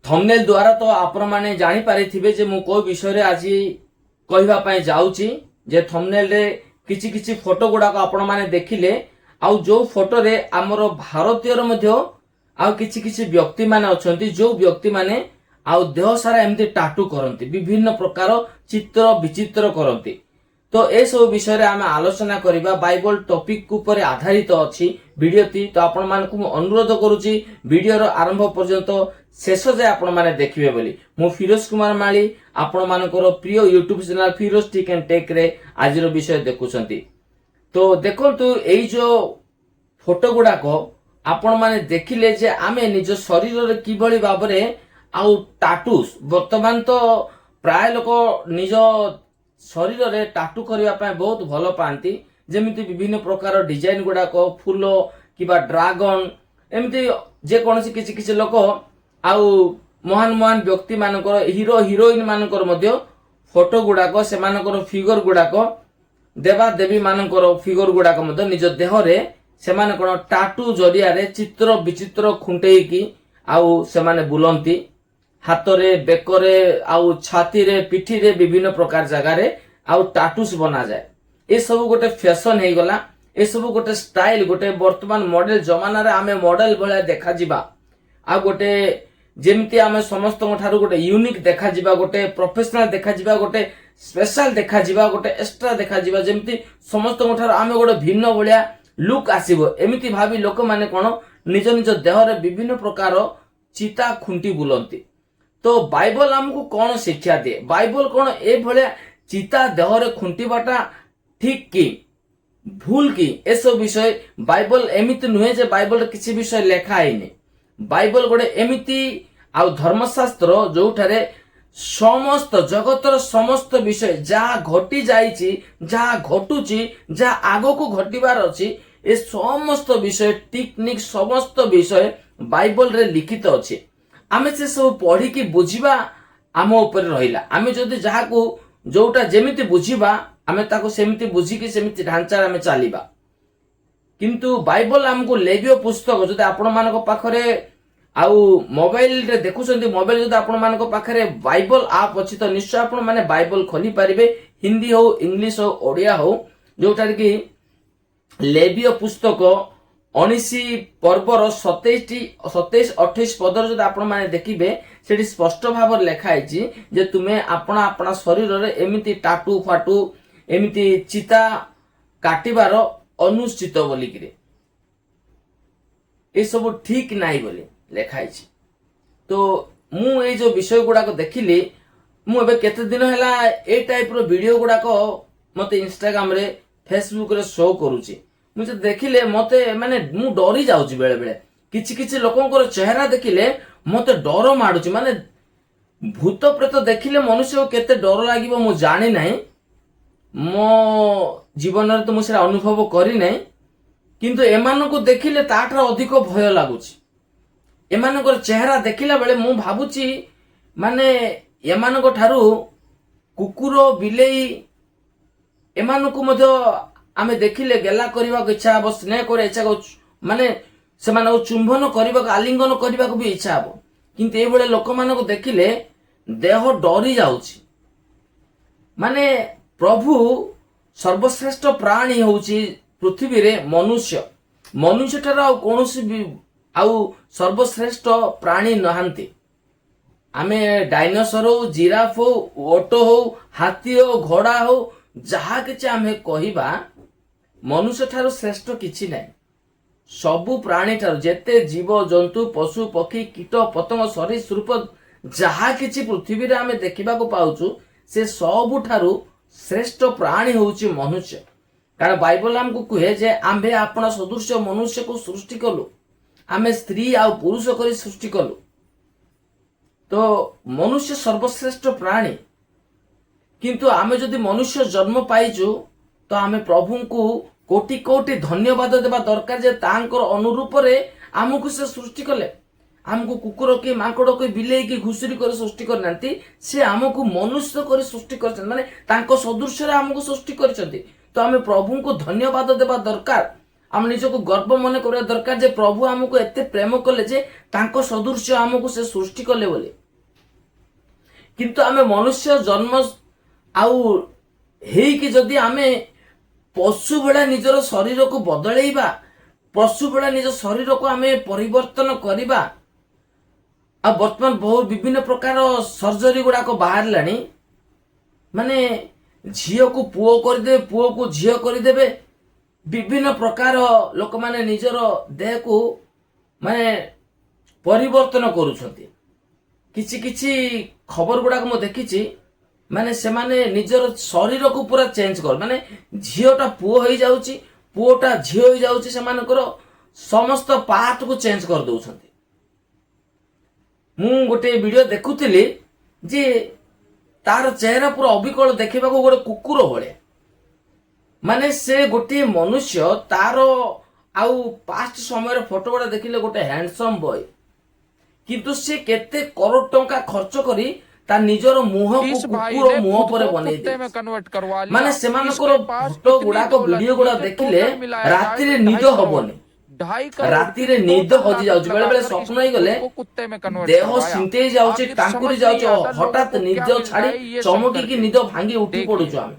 Thumbnail द्वारा तो आपण माने जानि पारिथिबे जे मु को विषय रे आज कहबा पई जाउची जे थंबनेल रे किछि किछि फोटो गुडा को आपण माने देखिले आउ जो फोटो रे हमर भारतीय रो मध्ये आउ किछि किछि व्यक्ति माने अछंती जो व्यक्ति माने आउ देह सारा एमती टाटू करंती विभिन्न प्रकार चित्र विचित्र करंती। तो ए सब विषय रे आमे आलोचना करिबा बाइबल टॉपिक ऊपर आधारित अछि वीडियोटी। तो आपण मानकु मु अनुरोध करूची वीडियो रो आरंभ पर्यंत शेष जाय आपण माने देखिबे बोली। मु फिरोज कुमार माली आपण मानकर प्रिय YouTube channel Firoz tech and tech रे आज रो विषय देखुछंती। तो देखंतु एई जो फोटो गुडा को आपण माने देखिले जे आमे निज शरीर रे किबळी बाबरे आउ टाटूस वर्तमान तो प्राय लोक निज शरीर रे टाटू करबा पय बहुत भलो पांती जेमिति विभिन्न प्रकार डिजाइन गुडा को फूल किबा ड्रैगन एमिति जे कोनसी किछि किछि लोक आउ महान महान व्यक्ति मानकर हीरो हीरोइन मानकर मध्य फोटो गुडा को से मानकर फिगर गुडा को देवा देवी मानकर फिगर गुडा को मध्य निज देह रे से माने कोन टाटू जरिया रे चित्र विचित्र खुंटेई की आउ से माने बुलंती हाथरे बेकरे आउ छाती रे पिठी रे विभिन्न प्रकार जगह रे आउ टाटूस बना जाए। ए सब गोटे फैशन हे गला ए सब गोटे स्टाइल गोटे वर्तमान मॉडल जमाना रे आमे मॉडल भले देखा जिबा आ गोटे जेमती आमे समस्त ठारू गोटे यूनिक देखा जिबा गोटे प्रोफेशनल देखा जिबा गोटे स्पेशल देखा जिबा गोटे एक्स्ट्रा देखा जिबा जेमती समस्त ठारू आमे गोटे भिन्न भलिया लुक आसीबो एमिति भाबी लोक माने कोन निज निज देह रे विभिन्न प्रकार चिता खुंटी बुलंती। तो बाइबल हमको कौन शिक्षा दे बाइबल कौन ए भले चिता देह रे खुंटीबाटा ठीक की भूल की ए सब विषय बाइबल एमिति नुहे जे बाइबल रे किछि विषय लेखा हैनी। बाइबल गोटे एमिति आ धर्मशास्त्र जोठारे समस्त जगतर समस्त विषय जहा घटी जाइछि जहा घटुछि जहा आगो को घटिबार अछि ए समस्त विषय टेक्निक समस्त विषय बाइबल रे लिखित अछि। आमे से सब पढ़ी की बुझिबा आम ऊपर रहिला आमे जदि जहा को जोटा जेमिति बुझिबा आमे ताको सेमिति बुझी की सेमिति ढांचा आमे चालिबा। किंतु बाइबल हमको लेबियो पुस्तक जदि आपण मानको पाखरे आउ मोबाइल रे देखुछंती मोबाइल जदि आपण मानको पाखरे बाइबल आप अछि तो निश्चय आपण माने बाइबल खोली परिबे हिंदी हो इंग्लिश हो ओडिया हो जोटा कि लेबियो पुस्तक 19 पर्वर 27-28 पदर जदि आपण माने देखिबे सेठी स्पष्ट भाव लेखा हैछि जे तुमे आपण आपण शरीर रे एमिति टाटू फाटू एमिति चिता काटिबार अनुचित बोली कि ए सब ठीक नाही बोली लेखा हैछि। तो मु ए जो विषय गुडा को देखिली मु एबे केते दिन हैला ए टाइप रो वीडियो गुडा को मते इंस्टाग्राम रे फेसबुक रे शो करूची मुझे देखिले मते माने मु डरी जाउची बेले बेले किछि किछि लोकंकर चेहरा देखिले मते डर माडुची माने भूत प्रेत देखिले मनुष्य को केते डर लागिबो मु जानि नाही मो जीवन रे तो मु सेरा अनुभव करि नाही किंतु एमान को देखिले ताठर अधिक भय लागुची। एमानकर चेहरा देखिला बेले मु भाबुची माने एमान को ठारू कुकुर बिलेई एमान को मध्य आमे देखिले गेला करबा को इच्छा हबो स्नेह करे इच्छा को माने से माने चुंबन करबा को आलिंगन करबा को भी इच्छा हबो किंतु ए बळे लोक मान को देखिले देह डरी जाउची। माने प्रभु सर्वश्रेष्ठ प्राणी होउची पृथ्वी रे मनुष्य मनुष्य ठार आ कोनोसी आउ सर्वश्रेष्ठ प्राणी नहांती। आमे डायनासोर हो जिराफ हो ओटो हो हाथी हो घोड़ा हो जहा किछि आमे कहिबा मनुष्य ठारो श्रेष्ठ किछि नै। सबु प्राणी ठारो जेते जीव जंतु पशु पक्षी कीट पतंग सरीसृप जहा किछि पृथ्वी रे आमे देखिबा को पाउछु से सबु ठारो श्रेष्ठ प्राणी होउची मनुष्य। कारण बाइबल हमको कहे जे आम्भे आपण सदृश मनुष्य को सृष्टि कलु आमे स्त्री आ पुरुष करी सृष्टि कलु। तो मनुष्य सर्वश्रेष्ठ प्राणी किंतु आमे जदि मनुष्य जन्म पाइजु तो आमे प्रभु को कोटि कोटि धन्यवाद देबा दरकार जे तांकर अनुरूप रे हमकु से सृष्टि कले। हमकु कुकुर के माकड़ के बिलेई के घुसुरी कर सृष्टि करनांती से हमकु मनुष्य कर सृष्टि करछन माने तांको सदृश रे हमकु सृष्टि करछंती। तो आमे प्रभु को धन्यवाद देबा दरकार आम निजको गर्व मन करवा दरकार जे प्रभु आमको एते प्रेम कले जे तांको सदृश्य आमको से सृष्टि कले बोले। किंतु आमे मनुष्य जन्म आउ हेइकि जदि आमे पशु भला निजर शरीर को बदलैबा, पशु भला निज शरीर को आमे परिवर्तन करिबा। आ वर्तमान बहुत विभिन्न प्रकार सर्जरी गुड़ा को बाहर लानी, माने झील को पुओ करदे, पुओ को झील करदेवे। विभिन्न प्रकार लोक माने निजर देह को माने परिवर्तन करुछंती। किछि किछि खबर गुड़ा को मु देखिछि, माने से माने निजर शरीर को पूरा चेंज कर, माने झीलटा पुओ हो जाउची, पुओटा झील हो जाउची, से मानकर समस्त पार्ट को चेंज कर दउछंती। मु गोटे वीडियो देखुଥିଲି जे तार चेहरा पूरा अबिकल देखा गोटे कुकुर भाया, माने से गोटे मनुष्य तार आउ पास्ट समय फोटो गुड़ा देखिले गोटे हैंडसम बॉय, किंतु से केते करोड़ टंका खर्च करी ता निजर मुह को कुकुर मुह पर बनै दे। माने सेमानकर फोटो गुड़ा को वीडियो गुड़ा देखिले राति रे निद हबनी, राति रे निद हजि जाउछ, बेले बेले स्वप्न ही गले देह सिंते जाउछ, टांकुरी जाउछ, हठात निद छाड़ी चमकी की निद भांगी उठी पडुछ। हम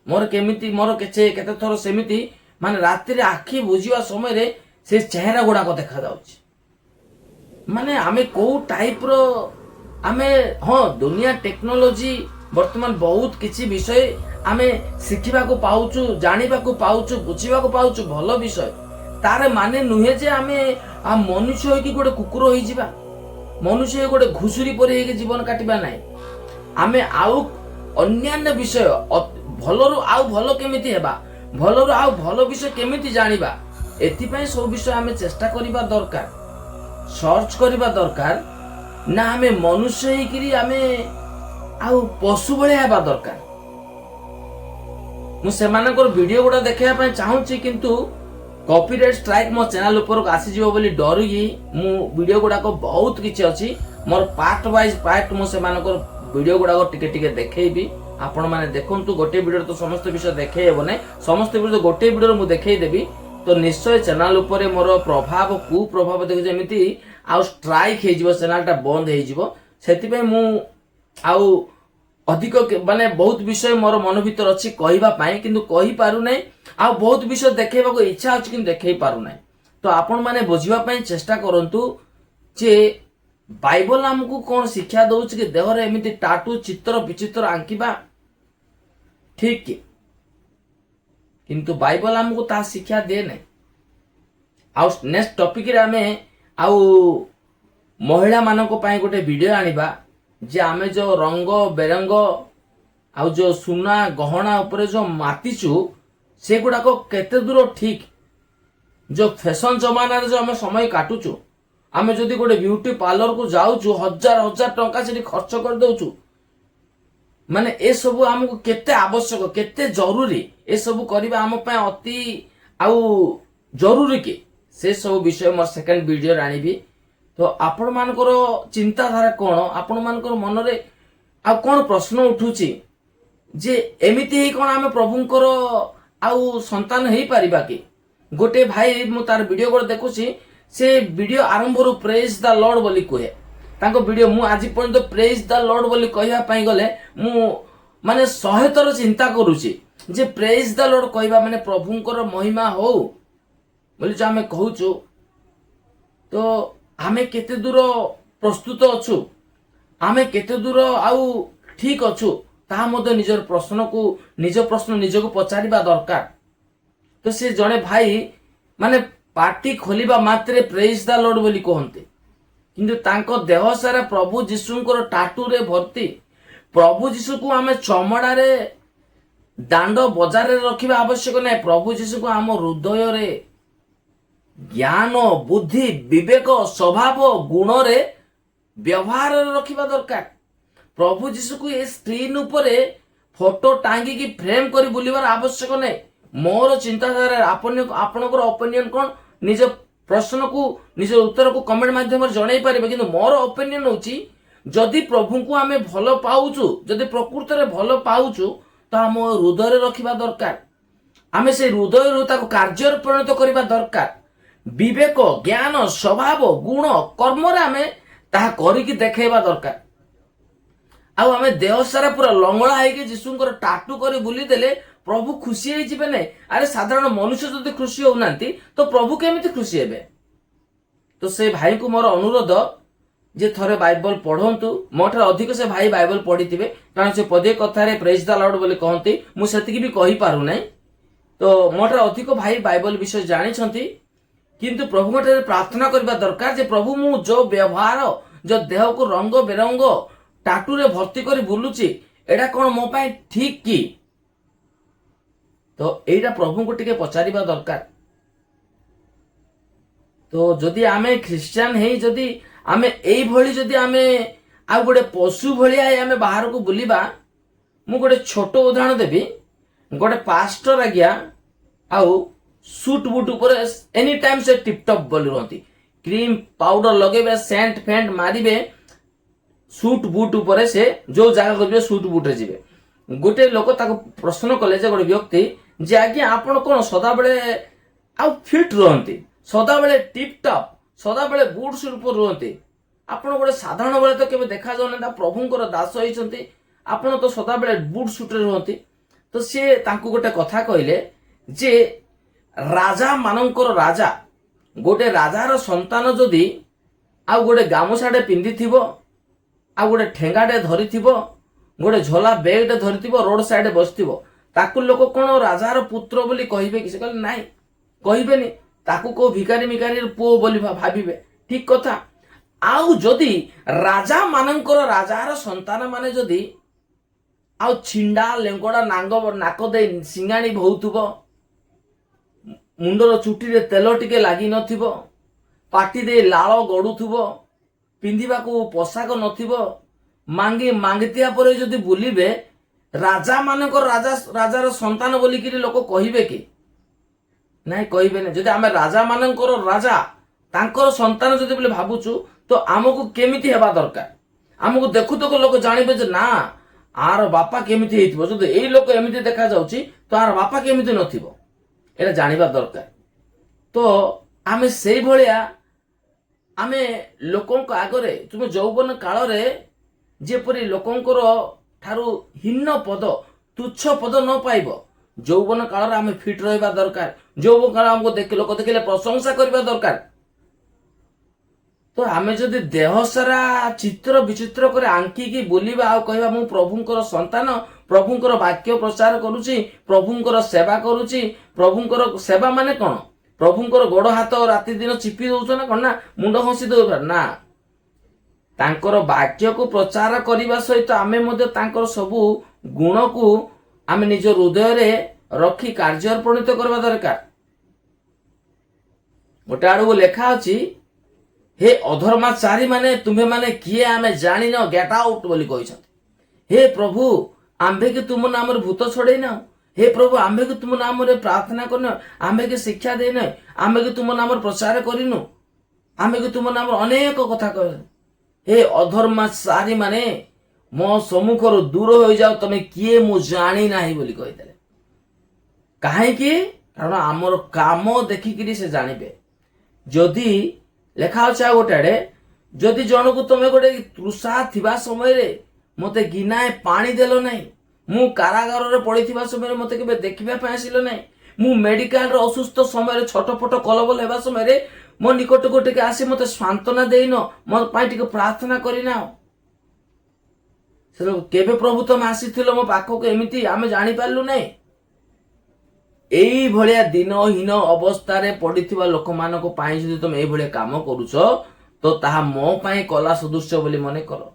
मोर केमिति मोर केते थोर सेमिति माने राति रे आखी बुझिवा समय रे से चेहरा गुड़ा को देखा जाउछ। माने आमे को टाइप रो आमे हाँ दुनिया टेक्नोलॉजी वर्तमान बहुत किछि विषय आमे शिखिबा को पाउछु, जानिबा को पाउछु, बुझिबा को पाउछु, भल विषय। तारे माने नुहे जे आमे आ मनुष्य होई कि गोटे कुकुर होई जिबा, मनुष्य गोटे घुसुरी परे हे जीवन काटिबा नाही। आमे आउ अन्यान्य विषय भलरु आउ भल केमिति हेबा, भलरु आउ भल विषय केमिति जानिबा, एथि पय सब विषय आमे चेष्टा करिबा दरकार, सर्च करिबा दरकार ना। आमे मनुष्य हे किरी आमे आउ पशु भले हेबा दरकार। मु सेमानकर वीडियो गुडा देखैया पय चाहूची, किंतु कॉपीराइट स्ट्राइक मो चैनल ऊपर आसी जीवो बोली डरिगी मु वीडियो गुडा को बहुत किछि अछि मोर पार्ट वाइज पार्ट मु सेमानकर वीडियो गुडा को टिके टिके देखैबी। आपण माने देखंतु गोटे वीडियो तो समस्त विषय देखै हेबो नै, समस्त वीडियो गोटे वीडियो मु देखै देबी तो निश्चय चैनल ऊपर मोर प्रभाव कु प्रभाव देखि जेमिति आ स्ट्राइक हे जीवो, चैनलटा बंद हे जीवो। सेति पे मु आउ अधिक माने बहुत विषय मोर मन भीतर अछि कहिबा पई, किंतु कहि पारु नै। आ बहुत विषय देखैबा को इच्छा अछि किंतु देखै पारु नै। तो आपण माने बुझिबा पई चेष्टा करंतु जे बाइबल हमकु कोन शिक्षा दउछ कि देह रे एमिति टाटू चित्र विचित्र आंकिबा ठीक कि, किंतु बाइबल हमकु ता शिक्षा दे नै। आ नेक्स्ट टॉपिक रे हमें आउ महिला मानको पई गोटे वीडियो आनिबा जे आमे जो रंग बेरंग आउ जो सुना गहना ऊपर जो मातिचु से गुड़ा को केते दूर ठीक, जो फैशन जमाना रे जो हमें समय काटुचु, आमे जदि गोटे ब्यूटी पार्लर को जाउचु हजार हजार टंका से खर्च कर दउचु, माने ए सब हमको केते आवश्यक केते जरूरी, ए सब करबा हम पे अति आउ जरूरी के से सब विषय मोर सेकंड वीडियो रे आनिबी। तो आपण मानकर चिंताधारा कोन, आपण मानकर मन रे आ कोन प्रश्न उठुची जे एमिति ही कोन आमे प्रभुंकर आउ संतान हेई परिबा कि। गोटे भाई मु तार वीडियो को देखुची, से वीडियो आरंभ रु प्रेज द लॉर्ड बोली कहे, तांको वीडियो मु आज पर्यंत प्रेज द लॉर्ड बोली कहया पई गले मु माने 100 थर चिंता करूची जे प्रेज द लॉर्ड कहबा माने प्रभुंकर महिमा हो बोली जो आमे कहूचु। तो आमे केते दूर प्रस्तुत अछु, आमे केते दूर आउ ठीक अछु, ता मध्य निजर प्रश्न को निज प्रश्न निजको पचारिबा दरकार। तो से जने भाई माने पार्टी खोलिबा मात्रे प्रेज द लॉर्ड बोली कहंते, किंतु तांको देह सारा प्रभु जीशुंकर टाटू रे भर्ती। प्रभु जीशु को आमे चमड़ा रे दांड बजार रे रखिबा आवश्यक नै, प्रभु जीशु को आम हृदय रे ज्ञान बुद्धि विवेक स्वभाव गुण रे व्यवहार रे रखिबा दरकार। प्रभु जीशु को ए स्क्रीन ऊपर फोटो टांगी की फ्रेम करी बुलिबार आवश्यक नै। मोर चिंताधारा आपनकर ओपिनियन कोन, निज प्रश्न को निज उत्तर को कमेंट माध्यम रे जणाई पारिबे, किंतु मोर ओपिनियन होची जदि प्रभु को आमे भलो पाउचु, जदि प्रकृति रे भलो पाउचु तो हम हृदय रे रखिबा दरकार। आमे से हृदय ताको कार्य परिणत करबा दरकार। विवेक ज्ञान स्वभाव गुण कर्म रे आमे ताहा करिकि देखेबा दरकार। आउ आमे देह सारा पूरा लंगड़ा है जीशुंकर टाटू कर बुली देले प्रभु खुशी हो जिबे नै। अरे साधारण मनुष्य जदि खुशी होउनांती तो प्रभु केमिति खुशी हेबे। तो से भाई को मोर अनुरोध जे थरे बाइबल पढ़ंतु। मोठर अधिक से भाई बाइबल पढ़िथिबे कारण से पदे कथारे प्रेज द लॉर्ड बोली कहंती मु सेतिकी भी कहि पारु नै। तो मोठर अधिक भाई बाइबल विषय जानि छंती किंतु प्रभु मठे प्रार्थना करबा दरकार जे प्रभु मु जो व्यवहार जो देह को रंग बेरंग टाटू रे भर्ती कर बुलुची एडा कोन मो पाई ठीक की। तो एटा प्रभु को टिके पचारिबा दरकार। तो जदि आमे ख्रिस्टियन हे जदि आमे एई भली जदि आमे आ गोटे पशु भलिया आमे बाहर को बुलिबा। मु गोटे छोट उदाहरण देबी। गोटे पास्टर आज्ञा आउ सूट बूट ऊपर एनी टाइम से टिपटॉप बोली रहती क्रीम पाउडर लगेबे सेंट फेंट मारिबे सूट बूट ऊपर से जो जगह करबे सूट बूट रे जिबे। गोटे लोक ताको प्रश्न कले जे गोटे व्यक्ति जे आज्ञा आपण कोन सदा बेले आ फिट रहंती सदा बेले टिप टॉप सदा बेले बूट सूट पर रहंती आपण गोटे साधारण बेले तो केबे देखा जाउ ना प्रभुंकर दास होइचंती आपण तो सदा बेले बूट सूट रे रहंती। तो से तांको गोटे कथा कहले जे राजा मानकर राजा गोटे राजार संतान जदि आ गोटे गामुछाटे पिंधिथिबो आ गोटे ठेंगाटे धरिथिबो गोटे झोला बैगटे धरिथिबो रोड साइड बसथिबो ताकू लोक कोन राजार पुत्र बोली कहिबे कि से कहले नाही कहिबेनी ताकू को भिखारी मिखारी पुओ बोली भाबिबे। ठीक कथा। आउ जदि राजा मानकर राजार संतान माने जदि आउ छिंडा लेंगड़ा नाक दे सिंगाणी भौथुबो मुंडर चुटी रे तेल टिके लागि नथिबो पाटी दे लाळ गडुथुबो पिंधिबा को पोशाक नथिबो मांगी मांगतिया परे जदि बुलिबे राजा मानकर राजार संतान बोली कि लोक कहिबे कि नाही कहिबे ने। जदि आमे राजा मानकर राजा तांकर संतान जदि बोले भाबुचु तो आमको केमिति हेबा दरकार। आमको देखु तो लोक जानिबे जे ना आर बापा केमिति हेतिबो जदि एई लोक एमिति देखा जाउची तो आर बापा केमिति नथिबो एटा जानिबा दरकार। तो आमे सेई भलिया आमे लोकंक आगरे तुम यौवन काल रे जेपरि लोकंकर ठारू हीन पद तुच्छ पद न पाइबो यौवन काल रे आमे फिट रहबा दरकार। यौवन काल हमको लोक देखिले प्रशंसा करबा दरकार। तो आमे जदि देह सारा चित्र विचित्र करे आंकी की बोलिबा आ कहबा मु प्रभुंकर संतान प्रभुंकर वाक्य प्रचार करूची प्रभुंकर सेवा करूची। प्रभुंकर सेवा माने कोन प्रभुंकर गोड़ हाथ राति दिन चिपी दउछ ना कोन ना मुंड हंसी दउ ना तांकर वाक्य को प्रचार करबा सहित आमे मध्ये तांकर सबु गुण को आमे निज हृदय रे रखी कार्य परिणत करबा दरकार। गोटे आडू लेखा अछि हे अधर्माचारी माने तुम्हे माने किए आमे जानि न गेट आउट बोली कहिसथि। हे प्रभु आंबे के तुम नाम रे भूत छड़े ना हे प्रभु आंबे के तुम नाम रे प्रार्थना करन आंबे के शिक्षा दे न आंबे के तुम नाम रे प्रचार करिनु आंबे के तुम नाम रे अनेक कथा कह। हे अधर्माचारी माने मो सम्मुखर दूर हो जाओ तमे किए मु जानि नाही बोली कहिदेले। काहे कि कारण हमर काम देखिकरी से जानिबे। जदि लेखा अच्छा गोटे जदि जन को तुम गोटे तृषा थिबा समय रे मते गिनाए पानी देलो नहीं मु कारागार रे पड़िथिबा समय रे मते केबे देखिबा पय आसिलो नहीं मु मेडिकल रे असुस्थ समय रे छटपट कलबल हेबा समय रे मो निकट गोटे के आसी मते सांत्वना देइनो मो पाई टिके प्रार्थना करिना से केबे प्रभु तुम आसीथिलो मो पाखो के एमिति आमे जानि पारलु नहीं। एई भलिया दिनहीन अवस्था रे पड़िथिबा लोक मानको पाई जदि तुम एई भलिया काम करूछ तो ताहा मो पाई कला सदृश्य बोली मने करो।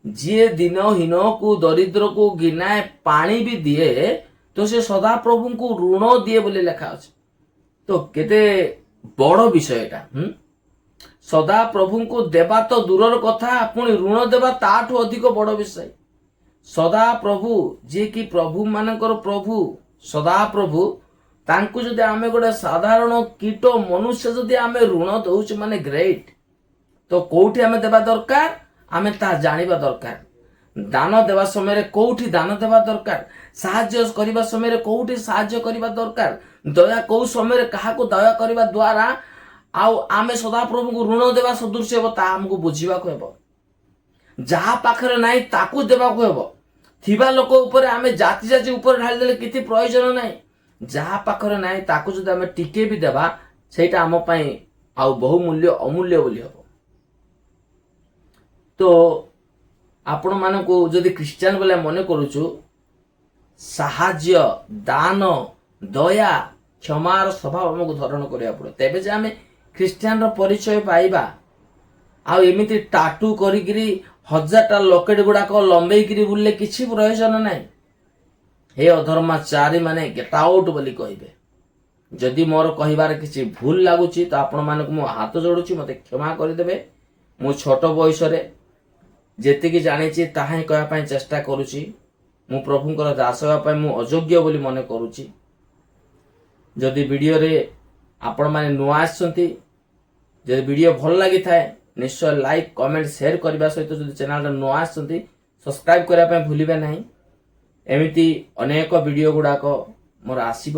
जी दिनहीन को दरिद्र को गिनाए पानी भी दिए तो से सदा प्रभु को ऋण दिए बोली लेखा अछि। तो केते बड़ विषय एटा सदा प्रभु को देबा तो दूरर कथा पुणी ऋण देबा ताठू अधिक बड़ विषय। सदा प्रभु जे कि प्रभु मानकर प्रभु सदा प्रभु तांकु जदि आमे गोटे साधारण कीट मनुष्य जदि आमे ऋण दउछ माने ग्रेट तो कोठी आमे देबा दरकार आमे ता जानिबा दरकार। ଦାନ ଦେବା ସମୟରେ କୋଉଠି ଦାନ ଦେବା ଦରକାର, ସାହାଯ୍ୟ କରିବା ସମୟରେ କୋଉଠି ସାହାଯ୍ୟ କରିବା ଦରକାର, ଦୟା କୋଉ ସମୟରେ କାହାକୁ ଦୟା କରିବା ଦ୍ୱାରା ଆଉ ଆମେ ସଦାପ୍ରଭୁଙ୍କୁ ଋଣ ଦେବା ସଦୃଶ ହେବ ତାହା ଆମକୁ ବୁଝିବାକୁ ହେବ। ଯାହା ପାଖରେ ନାହିଁ ତାକୁ ଦେବାକୁ ହେବ। ଥିବା ଲୋକ ଉପରେ ଆମେ ଜାତି ଜାତି ଉପରେ ଢାଳିଦେଲେ କିଛି ପ୍ରୟୋଜନ ନାହିଁ। ଯାହା ପାଖରେ ନାହିଁ ତାକୁ ଯଦି ଆମେ ଟିକେ ବି ଦେବା ସେଇଟା ଆମ ପାଇଁ ଆଉ ବହୁମୂଲ୍ୟ ଅମୂଲ୍ୟ ବୋଲି ହେବ। ତ ଆପଣ ମାନଙ୍କୁ ଯଦି ଖ୍ରୀଷ୍ଟିଆନ ବୋଲେ ମନେ କରୁଛୁ, ସାହାଯ୍ୟ, ଦାନ, ଦୟା, କ୍ଷମାର ସ୍ୱଭାବ ଆମକୁ ଧାରଣ କରିବାକୁ ପଡିବ, ତେବେ ଯେ ଆମେ ଖ୍ରୀଷ୍ଟିଆନର ପରିଚୟ ପାଇବା। ଆଉ ଏମିତି ଟାଟୁ କରିକିରି 1000ଟା ଲକେଟ ଗୁଡାକ ଲମ୍ବେଇକିରି ବୁଲିଲେ କିଛି ପ୍ରୟୋଜନ ନାହିଁ। ହେ ଅଧର୍ମାଚାରୀ ମାନେ ଗେଟ୍ ଆଉଟ୍ ବୋଲି କହିବେ। ଯଦି ମୋର କହିବାର କିଛି ଭୁଲ ଲାଗୁଛି ତ ଆପଣ ମାନଙ୍କୁ ମୁଁ ହାତ ଯୋଡୁଛି, ମତେ କ୍ଷମା କରିଦେବେ। ମୁଁ ଛୋଟ ବୟସରେ ଯେତିକି ଜାଣିଛି ତାହା ହିଁ କହିବା ପାଇଁ ଚେଷ୍ଟା କରୁଛି। ମୁଁ ପ୍ରଭୁଙ୍କର ଦାସ ହେବା ପାଇଁ ମୁଁ ଅଯୋଗ୍ୟ ବୋଲି ମନେ କରୁଛି। ଯଦି ଭିଡିଓରେ ଆପଣମାନେ ନୂଆ ଆସିଛନ୍ତି, ଯଦି ଭିଡିଓ ଭଲ ଲାଗିଥାଏ ନିଶ୍ଚୟ ଲାଇକ୍, କମେଣ୍ଟ, ସେୟାର କରିବା ସହିତ ଯଦି ଚ୍ୟାନେଲରେ ନୂଆ ଆସିଛନ୍ତି ସବସ୍କ୍ରାଇବ କରିବା ପାଇଁ ଭୁଲିବେ ନାହିଁ। ଏମିତି ଅନେକ ଭିଡିଓ ଗୁଡାକ ମୋର ଆସିବ।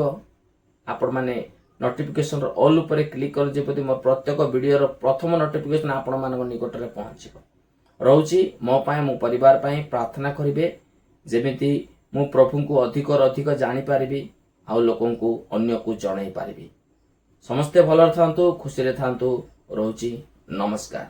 ଆପଣମାନେ ନୋଟିଫିକେସନର ଅଲ୍ ଉପରେ କ୍ଲିକ୍ କରି ଯେପରି ମୋର ପ୍ରତ୍ୟେକ ଭିଡିଓର ପ୍ରଥମ ନୋଟିଫିକେସନ ଆପଣମାନଙ୍କ ନିକଟରେ ପହଞ୍ଚିବ। ରହୁଛି, ମୋ ପାଇଁ, ମୋ ପରିବାର ପାଇଁ ପ୍ରାର୍ଥନା କରିବେ, ଯେମିତି ମୁଁ ପ୍ରଭୁଙ୍କୁ ଅଧିକରୁ ଅଧିକ ଜାଣିପାରିବି ଆଉ ଲୋକଙ୍କୁ ଅନ୍ୟକୁ ଜଣାଇ ପାରିବି। ସମସ୍ତେ ଭଲରେ ଥାନ୍ତୁ, ଖୁସିରେ ଥାନ୍ତୁ। ରହୁଛି, ନମସ୍କାର।